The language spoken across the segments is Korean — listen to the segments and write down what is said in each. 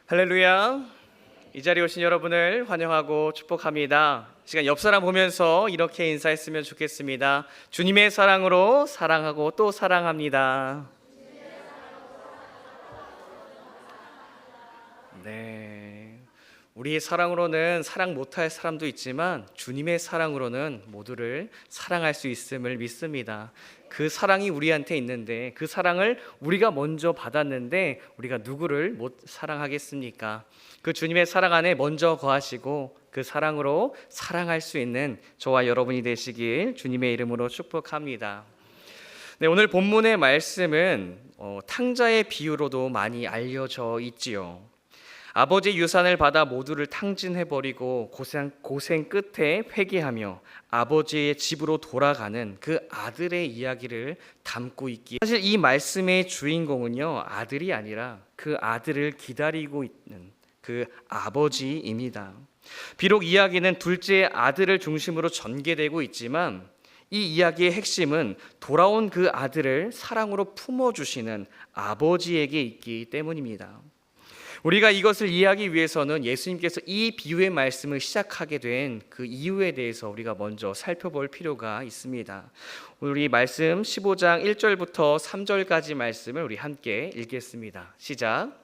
할렐루야. 이 자리에 오신 여러분을 환영하고 축복합니다. 시간 옆 사람 보면서 이렇게 인사했으면 좋겠습니다. 주님의 사랑으로 사랑하고 또 사랑합니다. 네, 우리의 사랑으로는 사랑 못할 사람도 있지만 주님의 사랑으로는 모두를 사랑할 수 있음을 믿습니다. 그 사랑이 우리한테 있는데 그 사랑을 우리가 먼저 받았는데 우리가 누구를 못 사랑하겠습니까? 그 주님의 사랑 안에 먼저 거하시고 그 사랑으로 사랑할 수 있는 저와 여러분이 되시길 주님의 이름으로 축복합니다. 네, 오늘 본문의 말씀은 탕자의 비유로도 많이 알려져 있지요. 아버지의 유산을 받아 모두를 탕진해버리고 고생 끝에 회개하며 아버지의 집으로 돌아가는 그 아들의 이야기를 담고 있기에, 사실 이 말씀의 주인공은요, 아들이 아니라 그 아들을 기다리고 있는 그 아버지입니다. 비록 이야기는 둘째 아들을 중심으로 전개되고 있지만 이 이야기의 핵심은 돌아온 그 아들을 사랑으로 품어주시는 아버지에게 있기 때문입니다. 우리가 이것을 이해하기 위해서는 예수님께서 이 비유의 말씀을 시작하게 된 그 이유에 대해서 우리가 먼저 살펴볼 필요가 있습니다. 우리 말씀 15장 1절부터 3절까지 말씀을 우리 함께 읽겠습니다. 시작.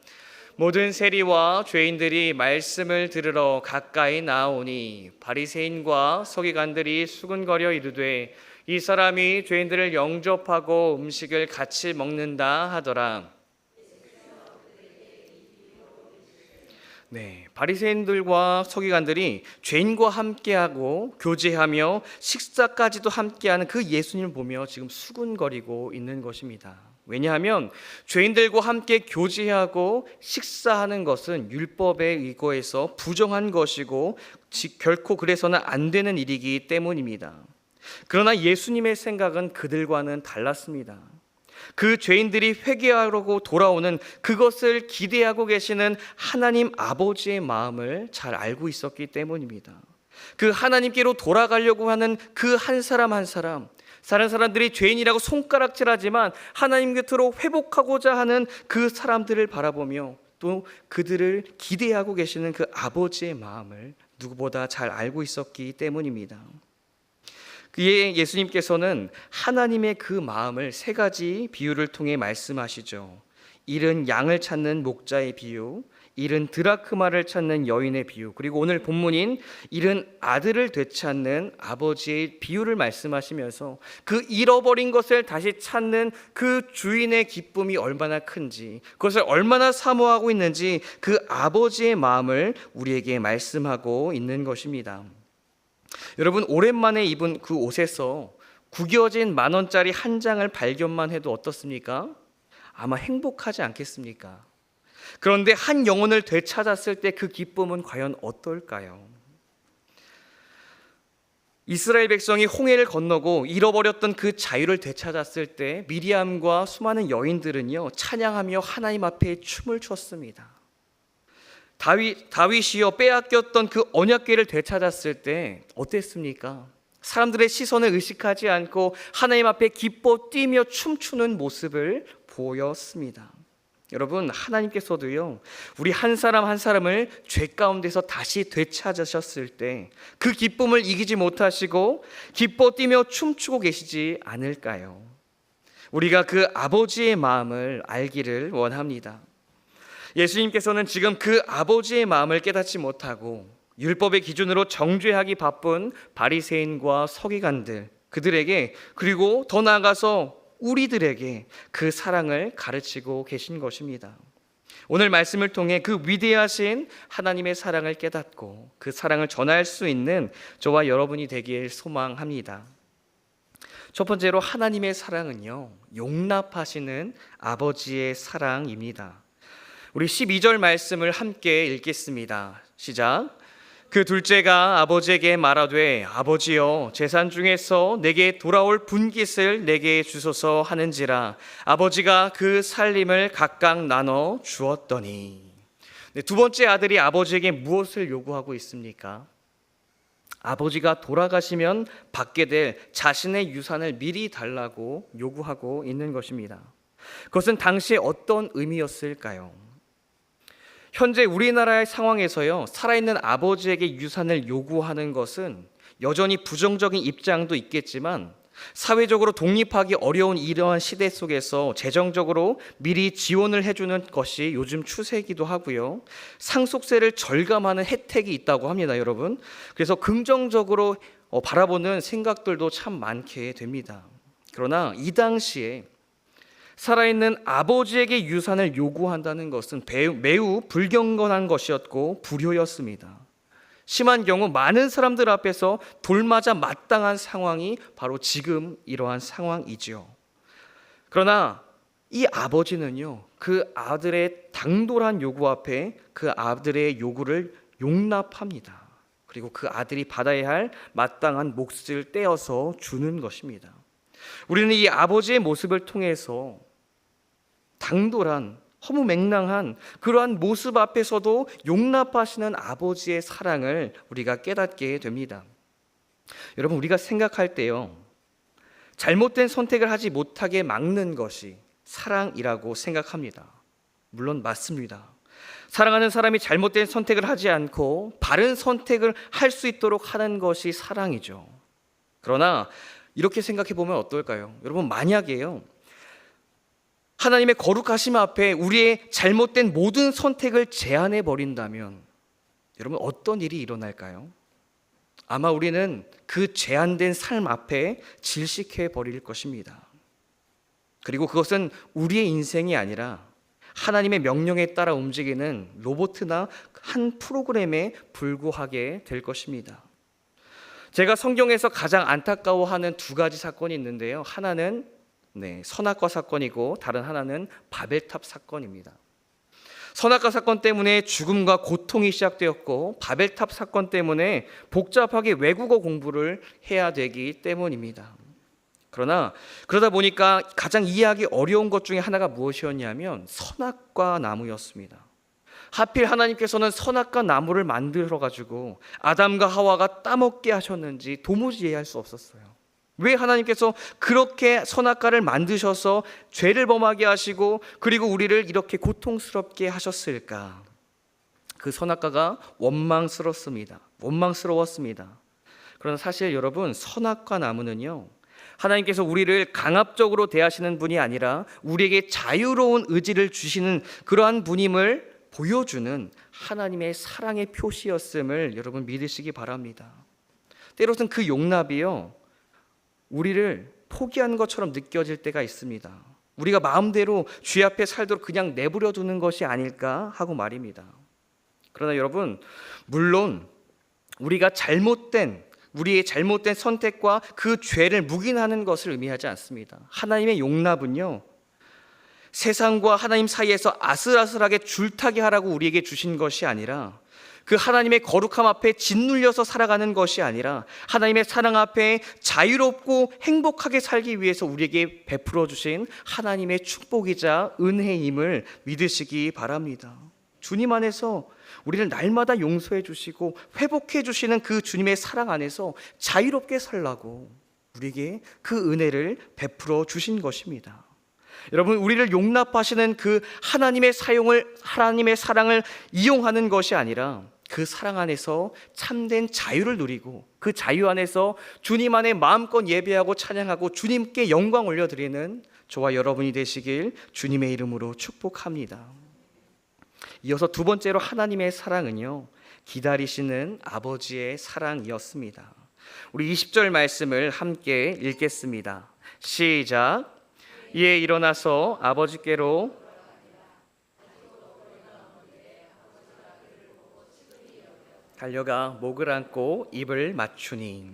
모든 세리와 죄인들이 말씀을 들으러 가까이 나오니 바리새인과 서기관들이 수군거려 이르되 이 사람이 죄인들을 영접하고 음식을 같이 먹는다 하더라. 네, 바리새인들과 서기관들이 죄인과 함께하고 교제하며 식사까지도 함께하는 그 예수님을 보며 지금 수군거리고 있는 것입니다. 왜냐하면 죄인들과 함께 교제하고 식사하는 것은 율법에 의거해서 부정한 것이고 결코 그래서는 안 되는 일이기 때문입니다. 그러나 예수님의 생각은 그들과는 달랐습니다. 그 죄인들이 회개하려고 돌아오는 그것을 기대하고 계시는 하나님 아버지의 마음을 잘 알고 있었기 때문입니다. 그 하나님께로 돌아가려고 하는 그 한 사람 한 사람, 다른 사람들이 죄인이라고 손가락질하지만 하나님 곁으로 회복하고자 하는 그 사람들을 바라보며 또 그들을 기대하고 계시는 그 아버지의 마음을 누구보다 잘 알고 있었기 때문입니다. 그의 예수님께서는 하나님의 그 마음을 세 가지 비유를 통해 말씀하시죠. 잃은 양을 찾는 목자의 비유, 잃은 드라크마를 찾는 여인의 비유, 그리고 오늘 본문인 잃은 아들을 되찾는 아버지의 비유를 말씀하시면서 그 잃어버린 것을 다시 찾는 그 주인의 기쁨이 얼마나 큰지, 그것을 얼마나 사모하고 있는지 그 아버지의 마음을 우리에게 말씀하고 있는 것입니다. 여러분, 오랜만에 입은 그 옷에서 구겨진 10,000원짜리 한 장을 발견만 해도 어떻습니까? 아마 행복하지 않겠습니까? 그런데 한 영혼을 되찾았을 때 그 기쁨은 과연 어떨까요? 이스라엘 백성이 홍해를 건너고 잃어버렸던 그 자유를 되찾았을 때 미리암과 수많은 여인들은요, 찬양하며 하나님 앞에 춤을 췄습니다. 다윗이요, 빼앗겼던 그 언약궤를 되찾았을 때 어땠습니까? 사람들의 시선을 의식하지 않고 하나님 앞에 기뻐 뛰며 춤추는 모습을 보였습니다. 여러분, 하나님께서도요, 우리 한 사람 한 사람을 죄 가운데서 다시 되찾으셨을 때 그 기쁨을 이기지 못하시고 기뻐 뛰며 춤추고 계시지 않을까요? 우리가 그 아버지의 마음을 알기를 원합니다. 예수님께서는 지금 그 아버지의 마음을 깨닫지 못하고 율법의 기준으로 정죄하기 바쁜 바리새인과 서기관들, 그들에게, 그리고 더 나아가서 우리들에게 그 사랑을 가르치고 계신 것입니다. 오늘 말씀을 통해 그 위대하신 하나님의 사랑을 깨닫고 그 사랑을 전할 수 있는 저와 여러분이 되길 소망합니다. 첫 번째로, 하나님의 사랑은요, 용납하시는 아버지의 사랑입니다. 우리 12절 말씀을 함께 읽겠습니다. 시작. 그 둘째가 아버지에게 말하되 아버지여, 재산 중에서 내게 돌아올 분깃을 내게 주소서 하는지라. 아버지가 그 살림을 각각 나눠 주었더니. 두 번째 아들이 아버지에게 무엇을 요구하고 있습니까? 아버지가 돌아가시면 받게 될 자신의 유산을 미리 달라고 요구하고 있는 것입니다. 그것은 당시에 어떤 의미였을까요? 현재 우리나라의 상황에서요, 살아있는 아버지에게 유산을 요구하는 것은 여전히 부정적인 입장도 있겠지만 사회적으로 독립하기 어려운 이러한 시대 속에서 재정적으로 미리 지원을 해주는 것이 요즘 추세이기도 하고요. 상속세를 절감하는 혜택이 있다고 합니다, 여러분. 그래서 긍정적으로 바라보는 생각들도 참 많게 됩니다. 그러나 이 당시에 살아있는 아버지에게 유산을 요구한다는 것은 매우 불경건한 것이었고 불효였습니다. 심한 경우 많은 사람들 앞에서 돌맞아 마땅한 상황이 바로 지금 이러한 상황이지요. 그러나 이 아버지는요, 그 아들의 당돌한 요구 앞에 그 아들의 요구를 용납합니다. 그리고 그 아들이 받아야 할 마땅한 몫을 떼어서 주는 것입니다. 우리는 이 아버지의 모습을 통해서 당돌한 허무맹랑한 그러한 모습 앞에서도 용납하시는 아버지의 사랑을 우리가 깨닫게 됩니다. 여러분, 우리가 생각할 때요, 잘못된 선택을 하지 못하게 막는 것이 사랑이라고 생각합니다. 물론 맞습니다. 사랑하는 사람이 잘못된 선택을 하지 않고 바른 선택을 할 수 있도록 하는 것이 사랑이죠. 그러나 이렇게 생각해 보면 어떨까요? 여러분, 만약에요, 하나님의 거룩하심 앞에 우리의 잘못된 모든 선택을 제한해 버린다면 여러분, 어떤 일이 일어날까요? 아마 우리는 그 제한된 삶 앞에 질식해 버릴 것입니다. 그리고 그것은 우리의 인생이 아니라 하나님의 명령에 따라 움직이는 로봇이나 한 프로그램에 불과하게 될 것입니다. 제가 성경에서 가장 안타까워하는 두 가지 사건이 있는데요. 하나는 선악과 사건이고 다른 하나는 바벨탑 사건입니다. 선악과 사건 때문에 죽음과 고통이 시작되었고 바벨탑 사건 때문에 복잡하게 외국어 공부를 해야 되기 때문입니다. 그러다 보니까 가장 이해하기 어려운 것 중에 하나가 무엇이었냐면 선악과 나무였습니다. 하필 하나님께서는 선악과 나무를 만들어 가지고 아담과 하와가 따먹게 하셨는지 도무지 이해할 수 없었어요. 왜 하나님께서 그렇게 선악과를 만드셔서 죄를 범하게 하시고 그리고 우리를 이렇게 고통스럽게 하셨을까? 그 선악과가 원망스러웠습니다. 그러나 사실 여러분, 선악과 나무는요, 하나님께서 우리를 강압적으로 대하시는 분이 아니라 우리에게 자유로운 의지를 주시는 그러한 분임을 보여주는 하나님의 사랑의 표시였음을 여러분 믿으시기 바랍니다. 때로는 그 용납이요, 우리를 포기한 것처럼 느껴질 때가 있습니다. 우리가 마음대로 주의 앞에 살도록 그냥 내버려 두는 것이 아닐까 하고 말입니다. 그러나 여러분, 물론 우리의 잘못된 선택과 그 죄를 묵인하는 것을 의미하지 않습니다. 하나님의 용납은요, 세상과 하나님 사이에서 아슬아슬하게 줄타기 하라고 우리에게 주신 것이 아니라 그 하나님의 거룩함 앞에 짓눌려서 살아가는 것이 아니라 하나님의 사랑 앞에 자유롭고 행복하게 살기 위해서 우리에게 베풀어 주신 하나님의 축복이자 은혜임을 믿으시기 바랍니다. 주님 안에서 우리를 날마다 용서해 주시고 회복해 주시는 그 주님의 사랑 안에서 자유롭게 살라고 우리에게 그 은혜를 베풀어 주신 것입니다. 여러분, 우리를 용납하시는 그 하나님의 사랑을 이용하는 것이 아니라 그 사랑 안에서 참된 자유를 누리고 그 자유 안에서 주님 안에 마음껏 예배하고 찬양하고 주님께 영광 올려드리는 저와 여러분이 되시길 주님의 이름으로 축복합니다. 이어서 두 번째로 하나님의 사랑은요, 기다리시는 아버지의 사랑이었습니다. 우리 20절 말씀을 함께 읽겠습니다. 시작. 이에 일어나서 아버지께로 달려가 목을 안고 입을 맞추니.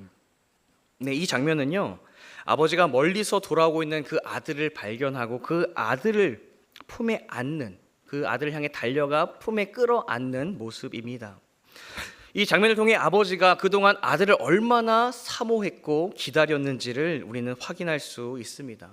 이 장면은요, 아버지가 멀리서 돌아오고 있는 그 아들을 발견하고 그 아들을 품에 안는, 그 아들을 향해 달려가 품에 끌어안는 모습입니다. 이 장면을 통해 아버지가 그동안 아들을 얼마나 사모했고 기다렸는지를 우리는 확인할 수 있습니다.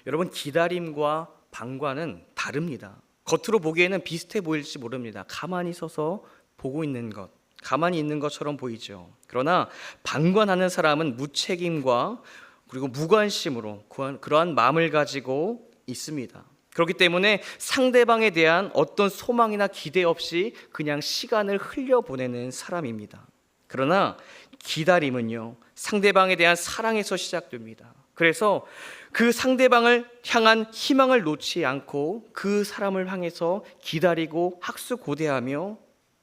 여러분, 기다림과 방관은 다릅니다. 겉으로 보기에는 비슷해 보일지 모릅니다. 가만히 서서 보고 있는 것, 가만히 있는 것처럼 보이죠. 그러나 방관하는 사람은 무책임과 그리고 무관심으로 그러한 마음을 가지고 있습니다. 그렇기 때문에 상대방에 대한 어떤 소망이나 기대 없이 그냥 시간을 흘려보내는 사람입니다. 그러나 기다림은요, 상대방에 대한 사랑에서 시작됩니다. 그래서 그 상대방을 향한 희망을 놓지 않고 그 사람을 향해서 기다리고 학수고대하며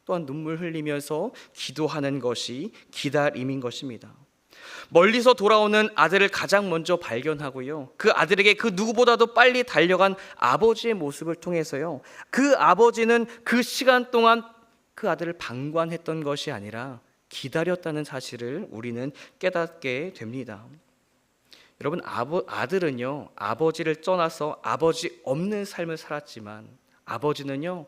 또한 눈물 흘리면서 기도하는 것이 기다림인 것입니다. 멀리서 돌아오는 아들을 가장 먼저 발견하고요, 그 아들에게 그 누구보다도 빨리 달려간 아버지의 모습을 통해서요, 그 아버지는 그 시간 동안 그 아들을 방관했던 것이 아니라 기다렸다는 사실을 우리는 깨닫게 됩니다. 여러분, 아들은요, 아버지를 떠나서 아버지 없는 삶을 살았지만, 아버지는요,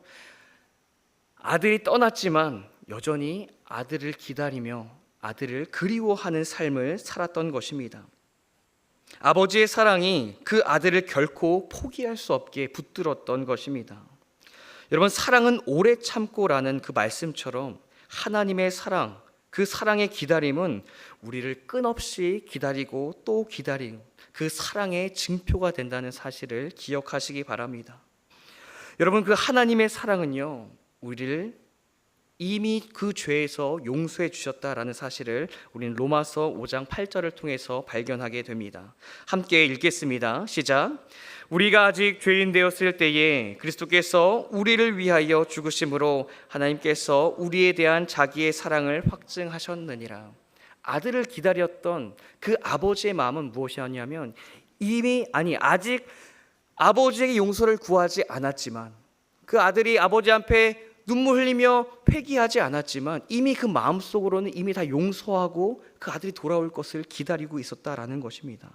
아들이 떠났지만 여전히 아들을 기다리며 아들을 그리워하는 삶을 살았던 것입니다. 아버지의 사랑이 그 아들을 결코 포기할 수 없게 붙들었던 것입니다. 여러분, 사랑은 오래 참고라는 그 말씀처럼 하나님의 사랑, 그 사랑의 기다림은 우리를 끊없이 기다리고 또 기다리는 그 사랑의 증표가 된다는 사실을 기억하시기 바랍니다. 여러분, 그 하나님의 사랑은요, 우리를 이미 그 죄에서 용서해 주셨다라는 사실을 우리는 로마서 5장 8절을 통해서 발견하게 됩니다. 함께 읽겠습니다. 시작. 우리가 아직 죄인 되었을 때에 그리스도께서 우리를 위하여 죽으심으로 하나님께서 우리에 대한 자기의 사랑을 확증하셨느니라. 아들을 기다렸던 그 아버지의 마음은 무엇이었냐면, 아직 아버지에게 용서를 구하지 않았지만, 그 아들이 아버지 앞에 눈물 흘리며 회개하지 않았지만 이미 그 마음속으로는 이미 다 용서하고 그 아들이 돌아올 것을 기다리고 있었다라는 것입니다.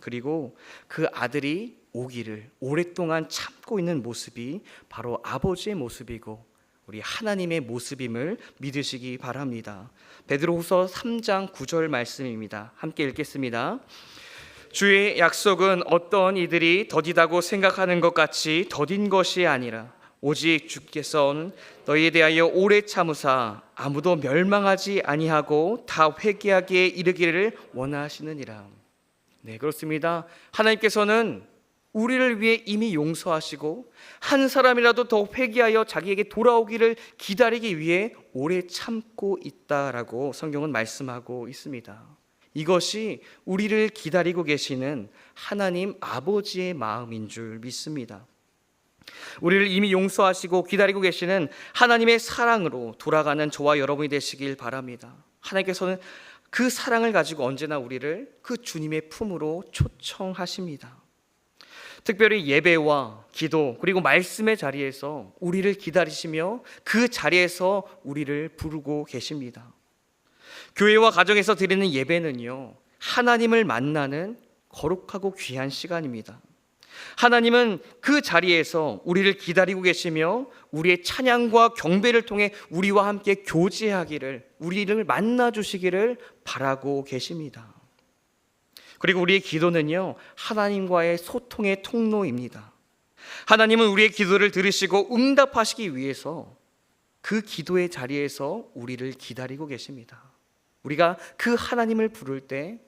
그리고 그 아들이 오기를 오랫동안 참고 있는 모습이 바로 아버지의 모습이고 우리 하나님의 모습임을 믿으시기 바랍니다. 베드로후서 3장 9절 말씀입니다. 함께 읽겠습니다. 주의 약속은 어떤 이들이 더디다고 생각하는 것 같이 더딘 것이 아니라 오직 주께서는 너희에 대하여 오래 참으사 아무도 멸망하지 아니하고 다 회개하기에 이르기를 원하시느니라. 네, 그렇습니다. 하나님께서는 우리를 위해 이미 용서하시고 한 사람이라도 더 회개하여 자기에게 돌아오기를 기다리기 위해 오래 참고 있다라고 성경은 말씀하고 있습니다. 이것이 우리를 기다리고 계시는 하나님 아버지의 마음인 줄 믿습니다. 우리를 이미 용서하시고 기다리고 계시는 하나님의 사랑으로 돌아가는 저와 여러분이 되시길 바랍니다. 하나님께서는 그 사랑을 가지고 언제나 우리를 그 주님의 품으로 초청하십니다. 특별히 예배와 기도 그리고 말씀의 자리에서 우리를 기다리시며 그 자리에서 우리를 부르고 계십니다. 교회와 가정에서 드리는 예배는요, 하나님을 만나는 거룩하고 귀한 시간입니다. 하나님은 그 자리에서 우리를 기다리고 계시며 우리의 찬양과 경배를 통해 우리와 함께 교제하기를, 우리를 만나 주시기를 바라고 계십니다. 그리고 우리의 기도는요, 하나님과의 소통의 통로입니다. 하나님은 우리의 기도를 들으시고 응답하시기 위해서 그 기도의 자리에서 우리를 기다리고 계십니다. 우리가 그 하나님을 부를 때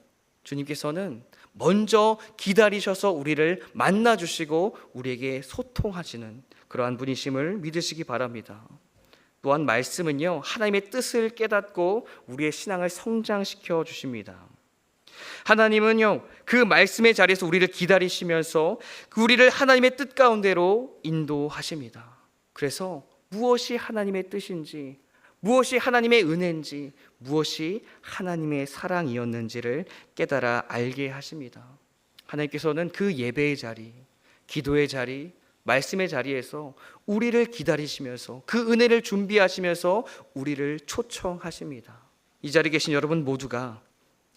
주님께서는 먼저 기다리셔서 우리를 만나 주시고 우리에게 소통하시는 그러한 분이심을 믿으시기 바랍니다. 또한 말씀은요, 하나님의 뜻을 깨닫고 우리의 신앙을 성장시켜 주십니다. 하나님은요, 그 말씀의 자리에서 우리를 기다리시면서 우리를 하나님의 뜻 가운데로 인도하십니다. 그래서 무엇이 하나님의 뜻인지, 무엇이 하나님의 은혜인지, 무엇이 하나님의 사랑이었는지를 깨달아 알게 하십니다. 하나님께서는 그 예배의 자리, 기도의 자리, 말씀의 자리에서 우리를 기다리시면서 그 은혜를 준비하시면서 우리를 초청하십니다. 이 자리에 계신 여러분 모두가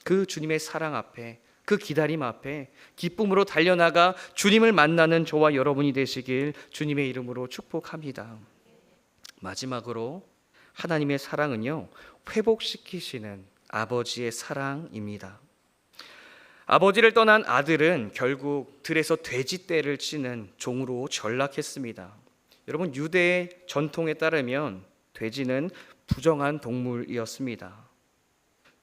그 주님의 사랑 앞에, 그 기다림 앞에 기쁨으로 달려나가 주님을 만나는 저와 여러분이 되시길 주님의 이름으로 축복합니다. 마지막으로 하나님의 사랑은요, 회복시키시는 아버지의 사랑입니다. 아버지를 떠난 아들은 결국 들에서 돼지떼를 치는 종으로 전락했습니다. 여러분, 유대의 전통에 따르면 돼지는 부정한 동물이었습니다.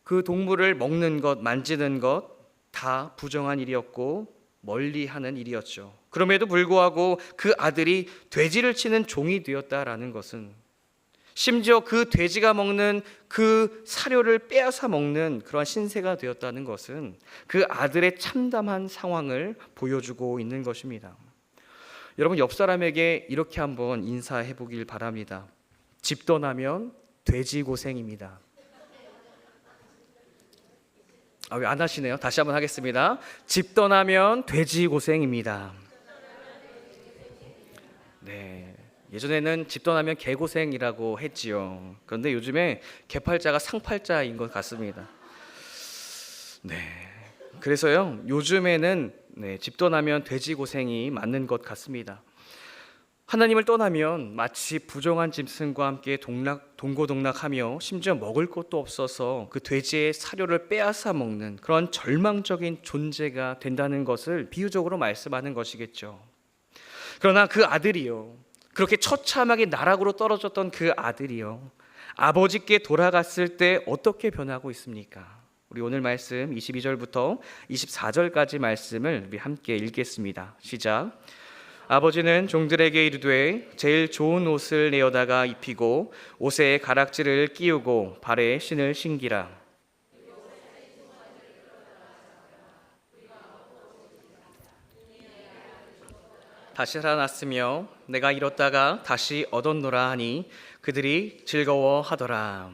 그 동물을 먹는 것, 만지는 것 다 부정한 일이었고 멀리하는 일이었죠. 그럼에도 불구하고 그 아들이 돼지를 치는 종이 되었다라는 것은, 심지어 그 돼지가 먹는 그 사료를 빼앗아 먹는 그러한 신세가 되었다는 것은 그 아들의 참담한 상황을 보여주고 있는 것입니다. 여러분, 옆 사람에게 이렇게 한번 인사해 보길 바랍니다. 집 떠나면 돼지 고생입니다. 왜 안 하시네요? 다시 한번 하겠습니다. 집 떠나면 돼지 고생입니다. 네, 예전에는 집 떠나면 개고생이라고 했지요. 그런데 요즘에 개팔자가 상팔자인 것 같습니다. 네, 그래서요, 요즘에는 집 떠나면 돼지 고생이 맞는 것 같습니다. 하나님을 떠나면 마치 부정한 짐승과 함께 동고동락하며 심지어 먹을 것도 없어서 그 돼지의 사료를 빼앗아 먹는 그런 절망적인 존재가 된다는 것을 비유적으로 말씀하는 것이겠죠. 그러나 그 아들이요, 그렇게 처참하게 나락으로 떨어졌던 그 아들이요, 아버지께 돌아갔을 때 어떻게 변하고 있습니까? 우리 오늘 말씀 22절부터 24절까지 말씀을 우리 함께 읽겠습니다. 시작. 아버지는 종들에게 이르되 제일 좋은 옷을 내어다가 입히고 옷에 가락지를 끼우고 발에 신을 신기라. 다시 살아났으며 내가 잃었다가 다시 얻었노라 하니 그들이 즐거워하더라.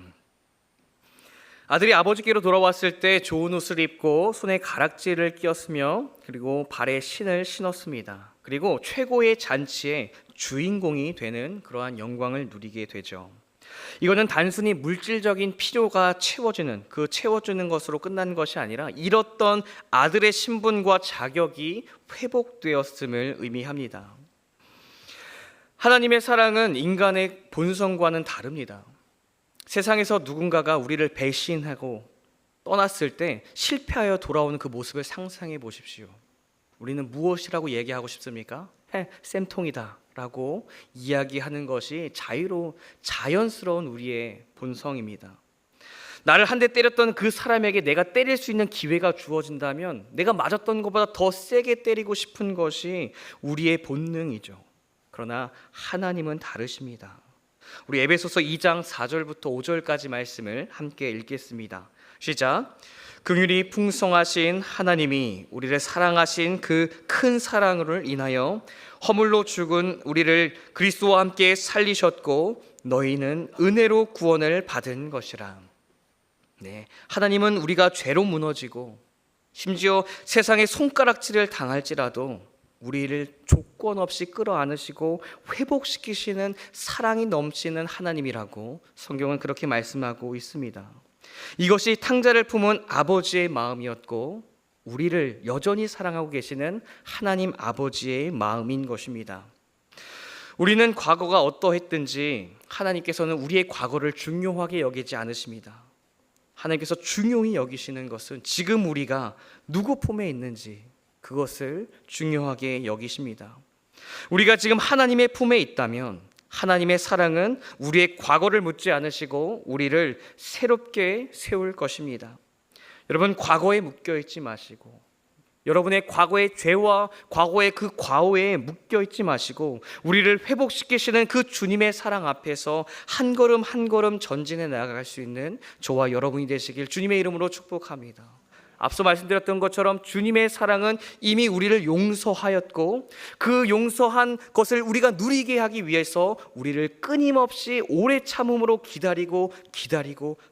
아들이 아버지께로 돌아왔을 때 좋은 옷을 입고 손에 가락지를 끼웠으며 그리고 발에 신을 신었습니다. 그리고 최고의 잔치의 주인공이 되는 그러한 영광을 누리게 되죠. 이거는 단순히 물질적인 필요가 채워주는 것으로 끝난 것이 아니라 잃었던 아들의 신분과 자격이 회복되었음을 의미합니다. 하나님의 사랑은 인간의 본성과는 다릅니다. 세상에서 누군가가 우리를 배신하고 떠났을 때 실패하여 돌아오는 그 모습을 상상해 보십시오. 우리는 무엇이라고 얘기하고 싶습니까? 쌤통이다 라고 이야기하는 것이 자연스러운 우리의 본성입니다. 나를 한 대 때렸던 그 사람에게 내가 때릴 수 있는 기회가 주어진다면 내가 맞았던 것보다 더 세게 때리고 싶은 것이 우리의 본능이죠. 그러나 하나님은 다르십니다. 우리 에베소서 2장 4절부터 5절까지 말씀을 함께 읽겠습니다. 시작. 긍휼이 풍성하신 하나님이 우리를 사랑하신 그 큰 사랑을 인하여 허물로 죽은 우리를 그리스도와 함께 살리셨고 너희는 은혜로 구원을 받은 것이라. 네, 하나님은 우리가 죄로 무너지고 심지어 세상의 손가락질을 당할지라도 우리를 조건 없이 끌어안으시고 회복시키시는 사랑이 넘치는 하나님이라고 성경은 그렇게 말씀하고 있습니다. 이것이 탕자를 품은 아버지의 마음이었고 우리를 여전히 사랑하고 계시는 하나님 아버지의 마음인 것입니다. 우리는 과거가 어떠했든지 하나님께서는 우리의 과거를 중요하게 여기지 않으십니다. 하나님께서 중요히 여기시는 것은 지금 우리가 누구 품에 있는지 그것을 중요하게 여기십니다. 우리가 지금 하나님의 품에 있다면 하나님의 사랑은 우리의 과거를 묻지 않으시고 우리를 새롭게 세울 것입니다. 여러분, 과거에 묶여있지 마시고 여러분의 과거의 죄와 과거의 그 과오에 묶여있지 마시고 우리를 회복시키시는 그 주님의 사랑 앞에서 한 걸음 한 걸음 전진해 나아갈 수 있는 저와 여러분이 되시길 주님의 이름으로 축복합니다. 앞서 말씀드렸던 것처럼 주님의 사랑은 이미 우리를 용서하였고 그 용서한 것을 우리가 누리게 하기 위해서 우리를 끊임없이 오래 참음으로 기다리고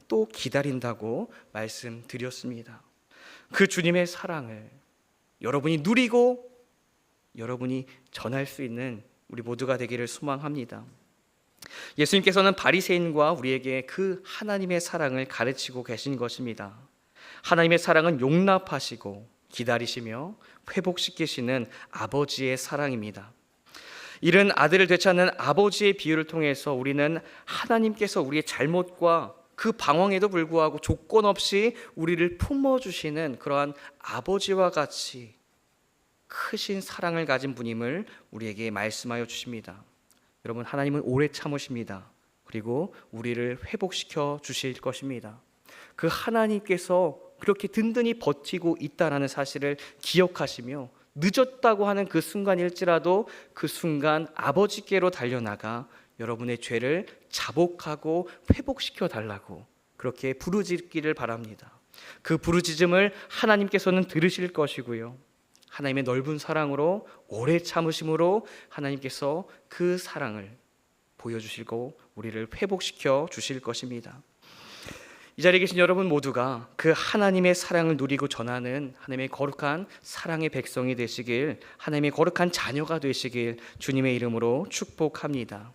또 기다린다고 말씀드렸습니다. 그 주님의 사랑을 여러분이 누리고 여러분이 전할 수 있는 우리 모두가 되기를 소망합니다. 예수님께서는 바리새인과 우리에게 그 하나님의 사랑을 가르치고 계신 것입니다. 하나님의 사랑은 용납하시고 기다리시며 회복시키시는 아버지의 사랑입니다. 이른 아들을 되찾는 아버지의 비유를 통해서 우리는 하나님께서 우리의 잘못과 그 방황에도 불구하고 조건 없이 우리를 품어주시는 그러한 아버지와 같이 크신 사랑을 가진 분임을 우리에게 말씀하여 주십니다. 여러분, 하나님은 오래 참으십니다. 그리고 우리를 회복시켜 주실 것입니다. 그 하나님께서 그렇게 든든히 버티고 있다는 사실을 기억하시며 늦었다고 하는 그 순간일지라도 그 순간 아버지께로 달려나가 여러분의 죄를 자복하고 회복시켜 달라고 그렇게 부르짖기를 바랍니다. 그 부르짖음을 하나님께서는 들으실 것이고요. 하나님의 넓은 사랑으로 오래 참으심으로 하나님께서 그 사랑을 보여주시고 우리를 회복시켜 주실 것입니다. 이 자리에 계신 여러분 모두가 그 하나님의 사랑을 누리고 전하는 하나님의 거룩한 사랑의 백성이 되시길, 하나님의 거룩한 자녀가 되시길 주님의 이름으로 축복합니다.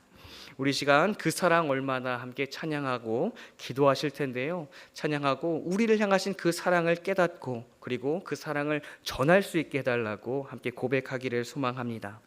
우리 시간 그 사랑 얼마나 함께 찬양하고 기도하실 텐데요. 찬양하고 우리를 향하신 그 사랑을 깨닫고 그리고 그 사랑을 전할 수 있게 해달라고 함께 고백하기를 소망합니다.